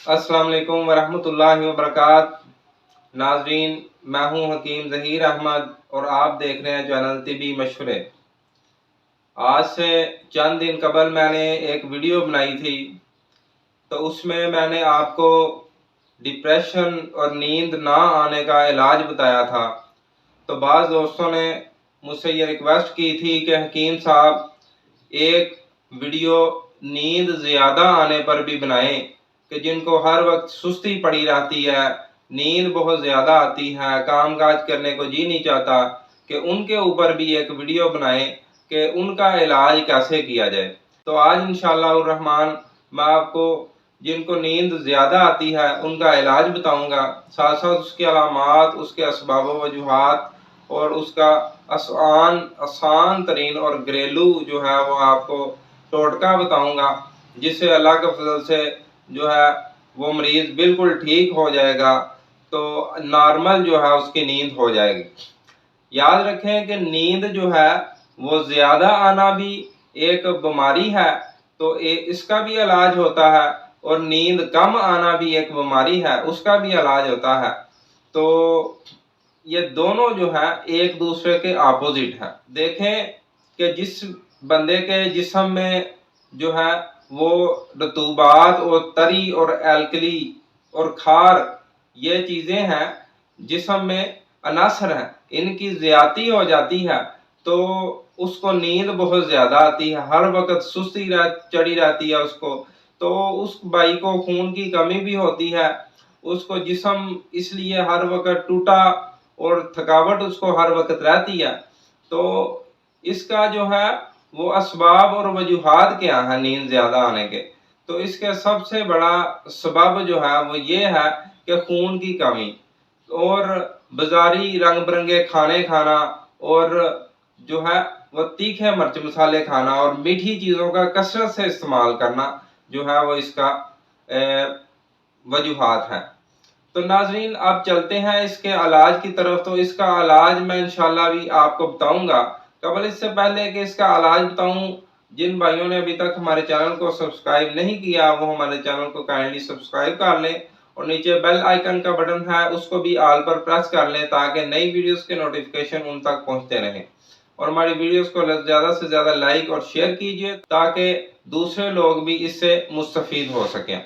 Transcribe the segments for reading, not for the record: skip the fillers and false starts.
अस्सलाम वालेकुम वरहमतुल्लाहि वबरकात। नाजरीन, मैं हूं हकीम ज़हीर अहमद और आप देख रहे हैं चैनल तिबी मशवरे। आज से चंद दिन कबल मैंने एक वीडियो बनाई थी, तो उसमें मैंने आपको डिप्रेशन और नींद ना आने का इलाज बताया था। तो बाज़ दोस्तों ने मुझसे ये रिक्वेस्ट की थी कि हकीम साहब एक वीडियो नींद ज़्यादा आने पर भी बनाएं, कि जिनको हर वक्त सुस्ती पड़ी रहती है, नींद बहुत ज़्यादा आती है, काम काज करने को जी नहीं चाहता, कि उनके ऊपर भी एक वीडियो बनाएं कि उनका इलाज कैसे किया जाए। तो आज इंशाअल्लाह रहमान मैं आपको जिनको नींद ज़्यादा आती है उनका इलाज बताऊंगा, साथ साथ उसके अलामात, उसके असबाब व वजूहात और उसका आसान तरीन और घरेलू जो है वो आपको टोटका बताऊंगा, जिससे अल्लाह के फजल से जो है वो मरीज़ बिल्कुल ठीक हो जाएगा, तो नॉर्मल जो है उसकी नींद हो जाएगी। याद रखें कि नींद जो है वो ज़्यादा आना भी एक बीमारी है, तो इसका भी इलाज होता है, और नींद कम आना भी एक बीमारी है, उसका भी इलाज होता है। तो ये दोनों जो है एक दूसरे के अपोजिट है। देखें कि जिस बंदे के जिस्म में जो है वो रतूबात और तरी और एल्कली और खार ये चीज़ें हैं, जिस्म में अनासर हैं, इनकी ज़्यादती हो जाती है तो उसको नींद बहुत ज़्यादा आती है, हर वक्त सुस्ती चढ़ी रहती है उसको। तो उस भाई को खून की कमी भी होती है, उसको जिस्म इसलिए हर वक्त टूटा और थकावट उसको हर वक्त रहती है। तो इसका जो है वो असबाब और वजूहात क्या है नींद ज़्यादा आने के, तो इसके सबसे बड़ा सबब जो है वो ये है कि खून की कमी और बाजारी रंग बिरंगे खाने खाना, और जो है वो तीखे मिर्च मसाले खाना और मीठी चीज़ों का कसरत से इस्तेमाल करना जो है वो इसका वजूहात है। तो नाजरीन, अब चलते हैं इसके इलाज की तरफ। तो इसका इलाज मैं इंशाल्लाह भी आपको बताऊंगा। कबल इससे पहले कि इसका इलाज बताऊं, जिन भाइयों ने अभी तक हमारे चैनल को सब्सक्राइब नहीं किया वो हमारे चैनल को काइंडली सब्सक्राइब कर लें, और नीचे बेल आइकन का बटन है उसको भी ऑल पर प्रेस कर लें, ताकि नई वीडियोस के नोटिफिकेशन उन तक पहुंचते रहें। और हमारी वीडियोस को ज़्यादा से ज़्यादा लाइक और शेयर कीजिए, ताकि दूसरे लोग भी इससे मुस्तफीद हो सकें।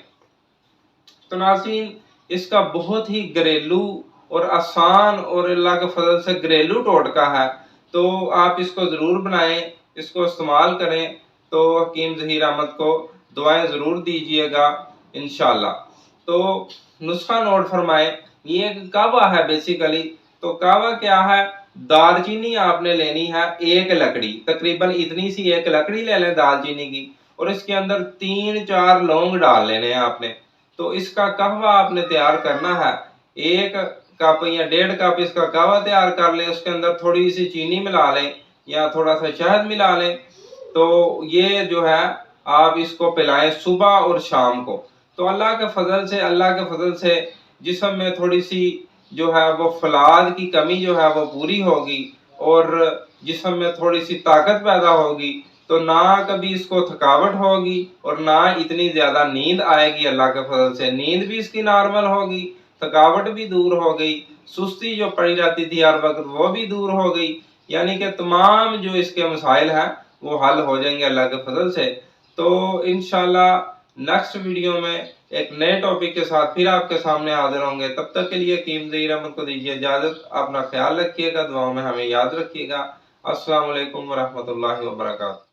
तो नाज़रीन, इसका बहुत ही घरेलू और आसान और अल्लाह के फजल से घरेलू टोटका है, तो आप इसको ज़रूर बनाएं, इसको इस्तेमाल करें, तो हकीम ज़हीर अहमद को दुआएं ज़रूर दीजिएगा इंशाअल्लाह। तो नुस्खा नोट फरमाएं। ये एक कहवा है बेसिकली। तो कहवा क्या है? दालचीनी आपने लेनी है एक लकड़ी, तकरीबन इतनी सी एक लकड़ी ले लें दालचीनी की, और इसके अंदर 3-4 लौंग डाल लेने हैं आपने। तो इसका कहवा आपने तैयार करना है, 1 कप या 1.5 कप इसका कहवा तैयार कर लें, उसके अंदर थोड़ी सी चीनी मिला लें या थोड़ा सा शहद मिला लें। तो ये जो है आप इसको पिलाएं सुबह और शाम को। तो अल्लाह के फजल से जिस्म में थोड़ी सी जो है वो फलाद की कमी जो है वो पूरी होगी, और जिस्म में थोड़ी सी ताकत पैदा होगी। तो ना कभी इसको थकावट होगी और ना इतनी ज़्यादा नींद आएगी। अल्लाह के फजल से नींद भी इसकी नॉर्मल होगी, थकावट भी दूर हो गई, सुस्ती जो पड़ी रहती थी हर वक्त वो भी दूर हो गई। यानी कि तमाम जो इसके मसाइल हैं वो हल हो जाएंगे अल्लाह के फजल से। तो इंशाल्लाह नेक्स्ट वीडियो में एक नए टॉपिक के साथ फिर आपके सामने हाजिर होंगे। तब तक के लिए हकीम ज़हीर अहमद को दीजिए इजाज़त। अपना ख्याल रखिएगा, दुआओं में हमें याद रखिएगा। अस्सलाम वालेकुम वरहमतुल्लाहि वबरकातुहू।